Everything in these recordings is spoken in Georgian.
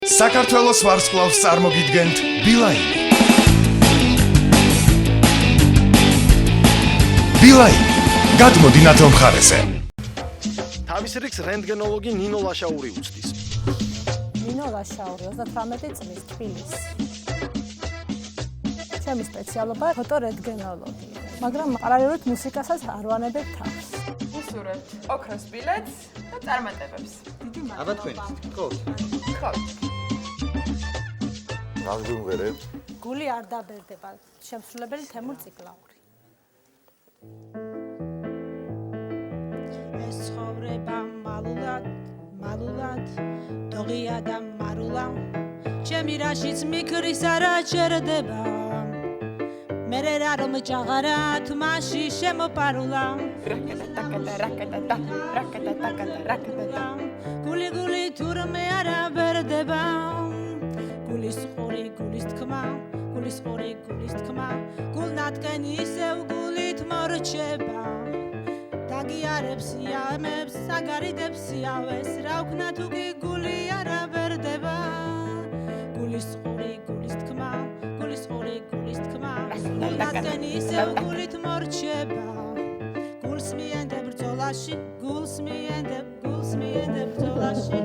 საქართველოს ვარსკვლავს წარმოგიდგენთ ბილაინი. ბილაინი, გადმოდი ნათელ მხარეზე. თავის რიგს რენტგენოლოგი ნინო ლაშაური უცდის. ნინო ლაშაური 38 წლის თბილისი. ჩემი სპეციალობა ფოტორენტგენოლოგია, მაგრამ პარალელურად მუსიკასაც არ ვანებებ თავს. ვუსურებთ ოქროს ბილეთს და წარმატებებს. დიდი მადლობა. აბა თქვენ, ხო? ხო. რას გვიმღერებ? გული არ დაბერდება, შემსრულებელი თემურ ციკლაური. ეს ცხოვრება მალულად დოღია და მარულა ჩემი რაშიც მიქრის არა ჩერდება მერე რა რომ ჭაღარა თმაში შემოპარულა რაკეტა გული თურმე არა ბერდება გულის თქმა გულნატკენი ისევ გულით მორჩება დაგიარებს იამებს საგარიდებს იავეს რა ვქნა თუ კი გული არა ბერდება გულის თქმა გულნატკენი ისევ გულით მორჩება გულს მიენდებ ბრძოლაში ბრძოლაში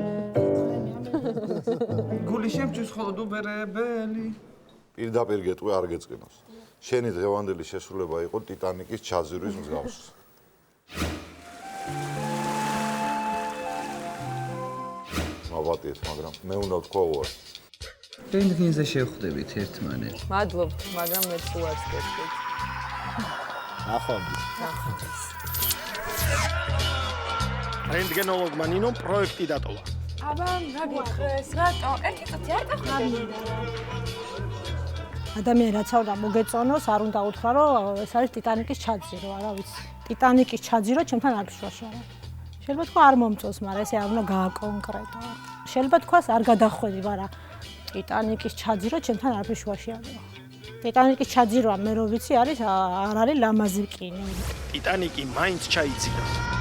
გული შემჭვის ხოლოდ უბერებელი პირდაპირ გეტყვი არ გეწყინოს. შენი დღევანდელი შესრულება იყო ტიტანიკის ჩაძირვის მსგავსი. მოვატიეთ, მაგრამ მე უნდა ვთქვა უარი. რენტგენზე შევხვდებით ერთმანეთს. მადლობთ, მაგრამ მეც უარს გეტყვით. ნახვამდის. რენტგენოლოგმა ნინომ პროექტი დატოვა. აბა, რა გიხრეს? რატო? ერთი წუთი არ დახვდები. ადამიანი რაც არ უნდა მოგეწონოს, არ უნდა უთხრა, რომ ეს არის ტიტანიკის ჩაძირო, არა ვიცი. ტიტანიკის ჩაძირო ჩემთან არ ფშვაში არა. შეიძლება თქვა არ მომწონს, მაგრამ ესე არ უნდა გააკონკრეტო. შეიძლება თქვას არ გადახვედი, მაგრამ ტიტანიკის ჩაძირო ჩემთან არ ფშვაში არა. ტიტანიკის ჩაძიროა მე რო ვიცი არის არ არის ლამაზი კინო. ტიტანიკი მაინც ჩაიძირა.